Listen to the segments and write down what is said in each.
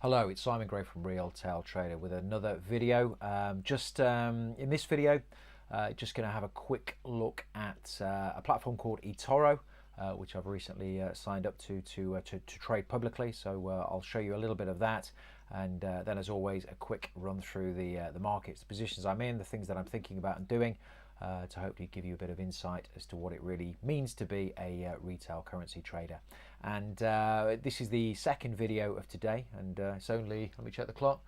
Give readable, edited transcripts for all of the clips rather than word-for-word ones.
Hello, it's Simon Gray from Real Tail Trader with another video. In this video, just going to have a quick look at a platform called eToro, which I've recently signed up to trade publicly. So I'll show you a little bit of that, and then, as always, a quick run through the markets, the positions I'm in, the things that I'm thinking about and doing, to hopefully give you a bit of insight as to what it really means to be a retail currency trader. And this is the second video of today, and it's only, let me check the clock,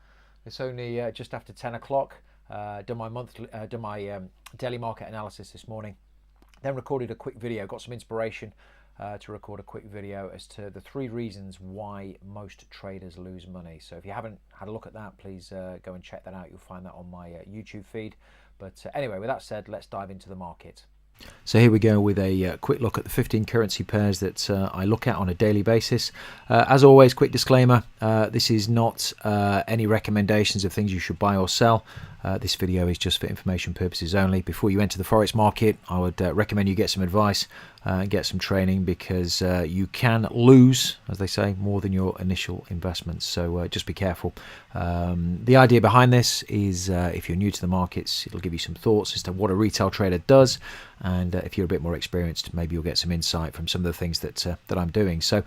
it's only just after 10 o'clock. Done my daily market analysis this morning, then recorded a quick video, got some inspiration to record a quick video as to the 3 reasons why most traders lose money. So if you haven't had a look at that, please go and check that out. You'll find that on my YouTube feed. But anyway, with that said, let's dive into the market. So here we go with a quick look at the 15 currency pairs that I look at on a daily basis. As always, quick disclaimer, this is not any recommendations of things you should buy or sell. This video is just for information purposes only. Before you enter the Forex market, I would recommend you get some advice and get some training, because you can lose, as they say, more than your initial investments. So just be careful. The idea behind this is, if you're new to the markets, it'll give you some thoughts as to what a retail trader does. And if you're a bit more experienced, maybe you'll get some insight from some of the things that I'm doing. So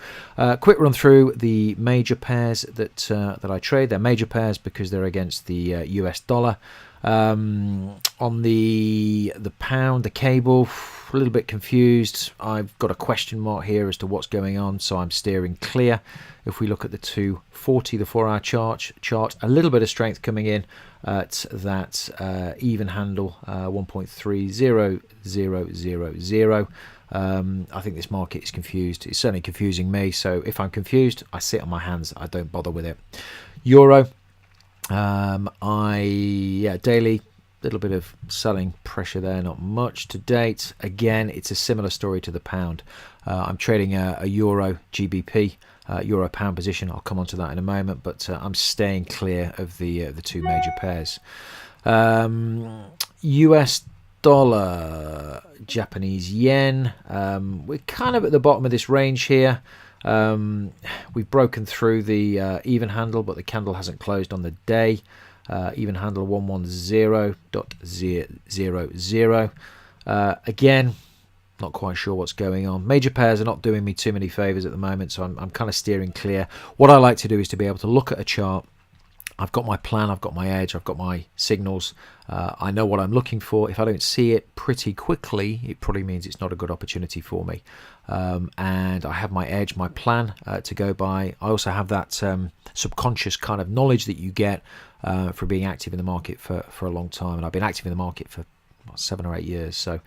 quick run through the major pairs that I trade. They're major pairs because they're against the US dollar. On the pound, the cable, a little bit confused. I've got a question mark here as to what's going on, so I'm steering clear. If we look at the 240, the 4-hour chart, a little bit of strength coming in at that even handle, 1.30000. I think this market is confused. It's certainly confusing me. So if I'm confused, I sit on my hands. I don't bother with it. Euro. Daily, little bit of selling pressure there, not much to date. Again, it's a similar story to the pound. I'm trading a Euro GBP, Euro pound position. I'll come on to that in a moment, but I'm staying clear of the 2 major pairs. US dollar, Japanese yen. We're kind of at the bottom of this range here. We've broken through the even handle, but the candle hasn't closed on the day. Even handle 110.00. Again, not quite sure what's going on. Major pairs are not doing me too many favors at the moment, so I'm kind of steering clear. What I like to do is to be able to look at a chart. I've got my plan, I've got my edge, I've got my signals. I know what I'm looking for. If I don't see it pretty quickly, it probably means it's not a good opportunity for me. And I have my edge, my plan to go by. I also have that subconscious kind of knowledge that you get for being active in the market for a long time. And I've been active in the market for 7 or 8 years. So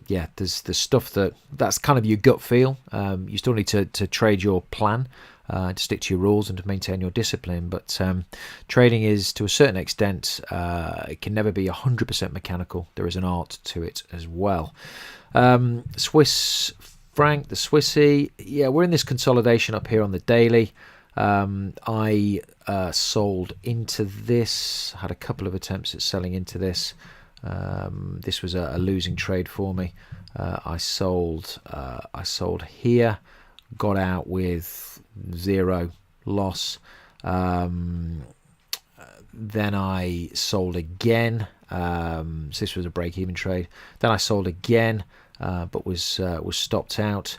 yeah, there's stuff that's kind of your gut feel. You still need to trade your plan, to stick to your rules and to maintain your discipline, but trading is, to a certain extent, it can never be 100% mechanical. There is an art to it as well. Swiss franc, the Swissy, yeah, we're in this consolidation up here on the daily. I sold into this, had a couple of attempts at selling into this. This was a losing trade for me. I sold here, got out with 0 loss. Then I sold again. So this was a break-even trade. Then I sold again, but was stopped out.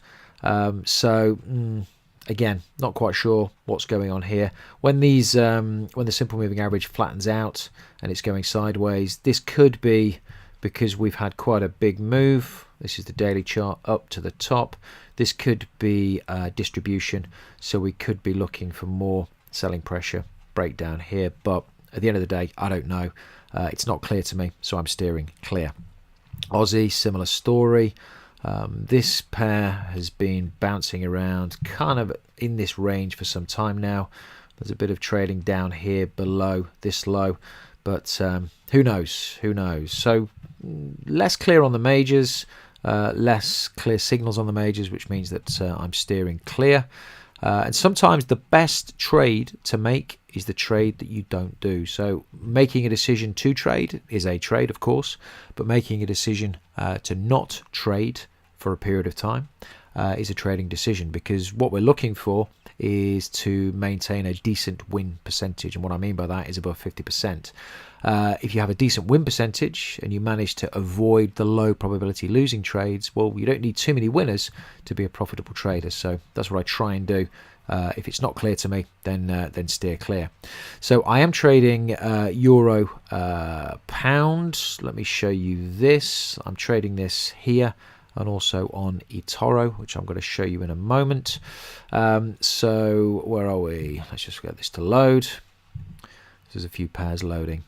Again, not quite sure what's going on here. When the simple moving average flattens out and it's going sideways, this could be because we've had quite a big move. This is the daily chart up to the top. This could be distribution, so we could be looking for more selling pressure breakdown here. But at the end of the day, I don't know. It's not clear to me, so I'm steering clear. Aussie, similar story. This pair has been bouncing around kind of in this range for some time now. There's a bit of trading down here below this low, but who knows? So less clear on the majors, less clear signals on the majors, which means that I'm steering clear. And sometimes the best trade to make is the trade that you don't do. So making a decision to trade is a trade, of course, but making a decision to not trade for a period of time is a trading decision, because what we're looking for is to maintain a decent win percentage, and what I mean by that is above 50%. If you have a decent win percentage and you manage to avoid the low probability losing trades, well, you don't need too many winners to be a profitable trader. So that's what I try and do. If it's not clear to me, then steer clear. So I am trading euro pound. Let me show you this. I'm trading this here and also on eToro, which I'm going to show you in a moment. So where are we? Let's just get this to load. There's a few pairs loading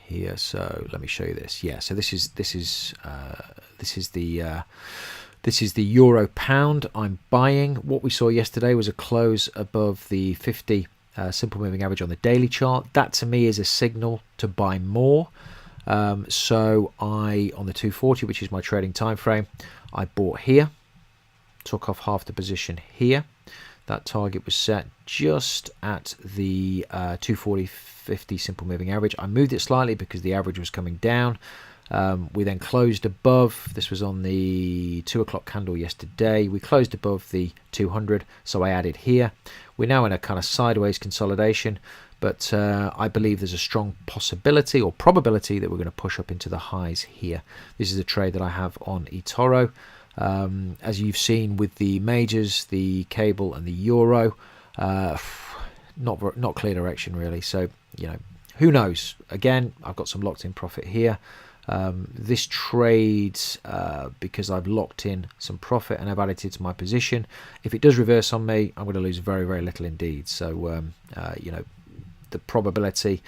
here, so let me show you this. Yeah, so this is the euro pound I'm buying. What we saw yesterday was a close above the 50 simple moving average on the daily chart. That to me is a signal to buy more. So I, on the 240, which is my trading time frame, I bought here, took off half the position here. That target was set just at the 240.50 simple moving average. I moved it slightly because the average was coming down. We then closed above. This was on the 2 o'clock candle yesterday. We closed above the 200, so I added here. We're now in a kind of sideways consolidation, but I believe there's a strong possibility or probability that we're going to push up into the highs here. This is a trade that I have on eToro. As you've seen with the majors, the cable and the euro, not clear direction really. So, you know, who knows? Again, I've got some locked in profit here. This trade, because I've locked in some profit and I've added it to my position, if it does reverse on me, I'm going to lose very, very little indeed. So, you know, the probability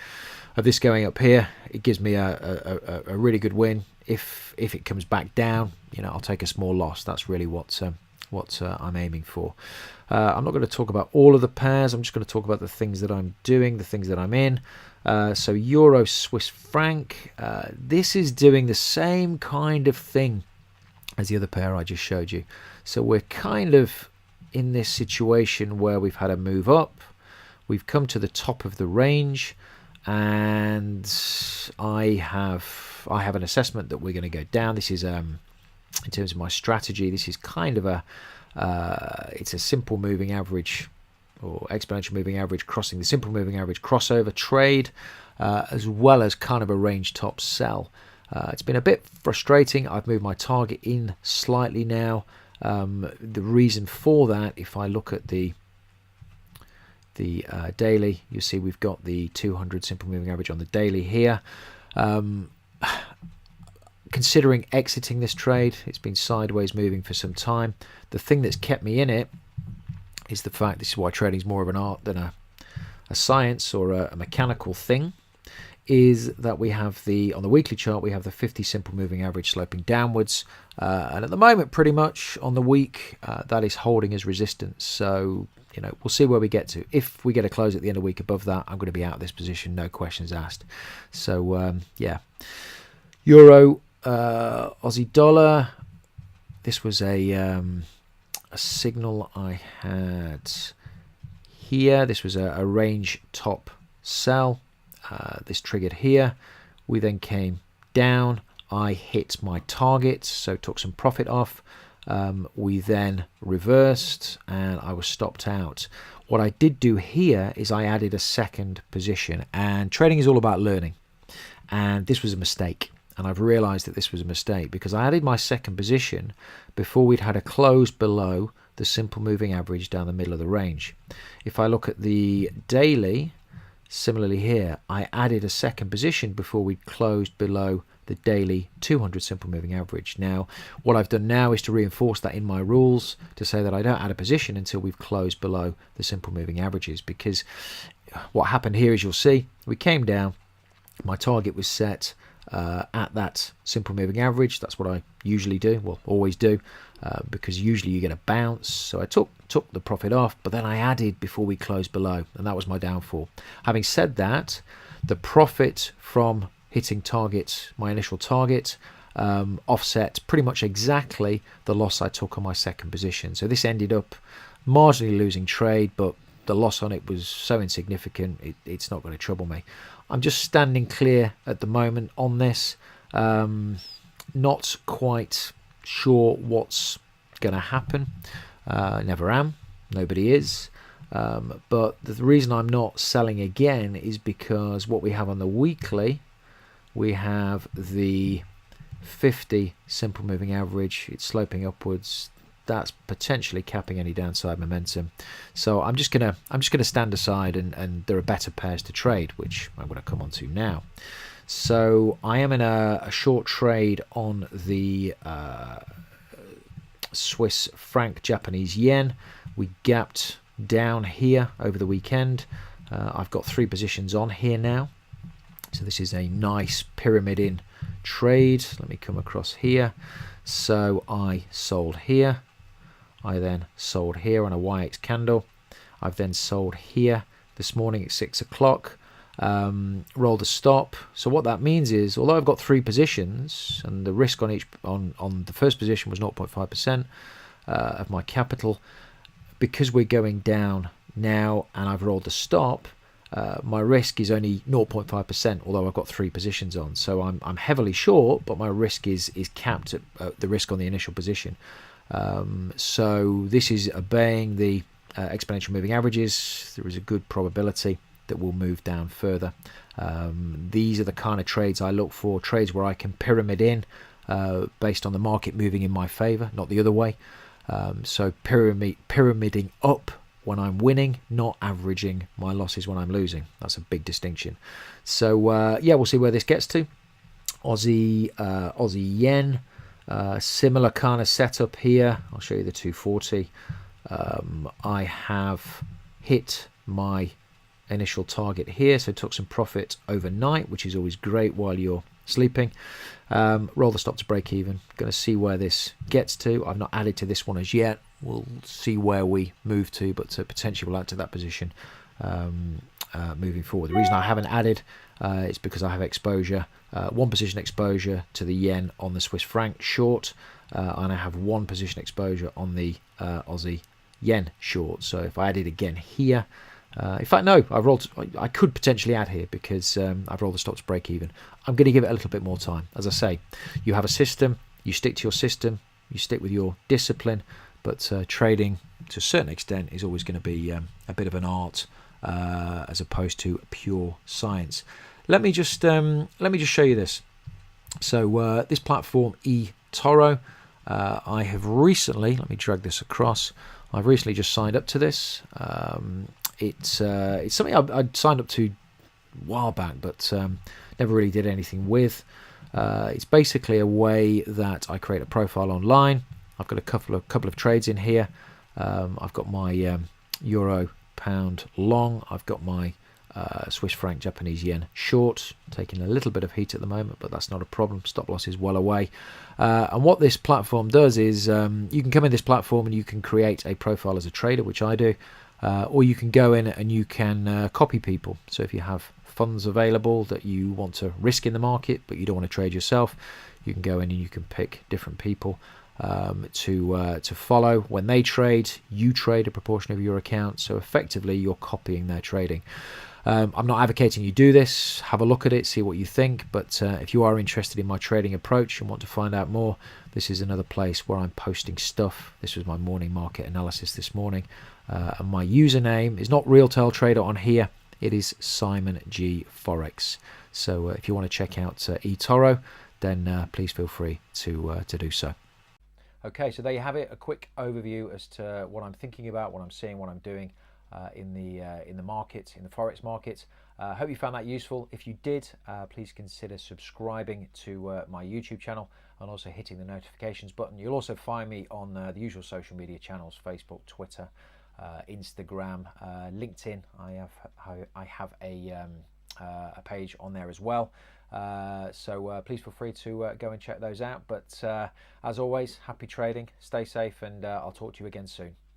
of this going up here, it gives me a really good win. If it comes back down, you know, I'll take a small loss. That's really what I'm aiming for. I'm not going to talk about all of the pairs. I'm just going to talk about the things that I'm doing, the things that I'm in. So euro Swiss franc, this is doing the same kind of thing as the other pair I just showed you. So we're kind of in this situation where we've had a move up, we've come to the top of the range, and I have an assessment that we're going to go down. This is in terms of my strategy, this is kind of it's a simple moving average or exponential moving average crossing the simple moving average crossover trade, as well as kind of a range top sell. It's been a bit frustrating. I've moved my target in slightly now. The reason for that, if I look at the daily, you see we've got the 200 simple moving average on the daily here. Considering exiting this trade, it's been sideways moving for some time. The thing that's kept me in it is the fact, this is why trading is more of an art than a science or a mechanical thing, is that we have on the weekly chart, we have the 50 simple moving average sloping downwards. And at the moment, pretty much on the week, that is holding as resistance. So, you know, we'll see where we get to. If we get a close at the end of the week above that, I'm going to be out of this position, no questions asked. So, yeah. Euro, Aussie dollar. This was a signal I had here. This was a range top sell. This triggered here. We then came down. I hit my target, so took some profit off. We then reversed and I was stopped out. What I did do here is I added a second position, and trading is all about learning, and this was a mistake. And I've realized that this was a mistake because I added my second position before we'd had a close below the simple moving average down the middle of the range. If I look at the daily, similarly here, I added a second position before we'd closed below the daily 200 simple moving average. Now, what I've done now is to reinforce that in my rules to say that I don't add a position until we've closed below the simple moving averages, because what happened here is, you'll see, we came down, my target was set at that simple moving average. That's what I usually do, well, always do, because usually you get a bounce. So I took the profit off, but then I added before we closed below, and that was my downfall. Having said that, the profit from hitting target, my initial target, offset pretty much exactly the loss I took on my second position. So this ended up marginally losing trade, but the loss on it was so insignificant, it's not going to trouble me. I'm just standing clear at the moment on this. Not quite sure what's going to happen. Never am. nobody is. But the reason I'm not selling again is because what we have on the weekly, we have the 50 simple moving average. It's sloping upwards. That's potentially capping any downside momentum. So I'm just gonna stand aside, and there are better pairs to trade, which I'm going to come on to now. So I am in a short trade on the Swiss franc Japanese yen. We gapped down here over the weekend. I've got 3 positions on here now. So this is a nice pyramid in trade. Let me come across here. So I sold here. I then sold here on a YX candle. I've then sold here this morning at 6 o'clock. Rolled a stop. So what that means is, although I've got 3 positions and the risk on each on the first position was 0.5% of my capital, because we're going down now and I've rolled a stop, my risk is only 0.5%, although I've got 3 positions on. So I'm heavily short, but my risk is capped at the risk on the initial position. So this is obeying the exponential moving averages. There is a good probability that will move down further. These are the kind of trades I look for, trades where I can pyramid in based on the market moving in my favor, not the other way. So pyramiding up when I'm winning, not averaging my losses when I'm losing. That's a big distinction. So yeah, we'll see where this gets to. Aussie yen, similar kind of setup here. I'll show you the 240. I have hit my initial target here, so took some profit overnight, which is always great while you're sleeping. Roll the stop to break even. Going to see where this gets to. I've not added to this one as yet. We'll see where we move to, but potentially we'll add to that position moving forward. The reason I haven't added is because I have exposure, 1 position exposure to the yen on the Swiss franc short, and I have 1 position exposure on the Aussie yen short. So if I added again here, in fact, no, I could potentially add here because I've rolled the stop to break even. I'm going to give it a little bit more time. As I say, you have a system, you stick to your system, you stick with your discipline, but trading to a certain extent is always going to be a bit of an art as opposed to pure science. Let me just show you this. So this platform eToro, I have recently, let me drag this across. I've recently just signed up to this. It's something I'd signed up to a while back, but never really did anything with. It's basically a way that I create a profile online. I've got a couple of trades in here. I've got my euro pound long. I've got my Swiss franc Japanese yen short, taking a little bit of heat at the moment, but that's not a problem. Stop loss is well away. And what this platform does is you can come in this platform and you can create a profile as a trader, which I do, or you can go in and you can copy people. So if you have funds available that you want to risk in the market but you don't want to trade yourself, you can go in and you can pick different people to follow. When they trade, you trade a proportion of your account, so effectively you're copying their trading. I'm not advocating you do this. Have a look at it, see what you think, but if you are interested in my trading approach and want to find out more, this is another place where I'm posting stuff. This was my morning market analysis this morning, and my username is not Realtail Trader on here, it is Simon G Forex. So if you want to check out eToro, then please feel free to do so. Okay, so there you have it, a quick overview as to what I'm thinking about, what I'm seeing, what I'm doing in the market, in the Forex market. Hope you found that useful. If you did, please consider subscribing to my YouTube channel and also hitting the notifications button. You'll also find me on the usual social media channels: Facebook, Twitter, Instagram, LinkedIn. I have a page on there as well. So please feel free to go and check those out. But as always, happy trading, stay safe, and I'll talk to you again soon.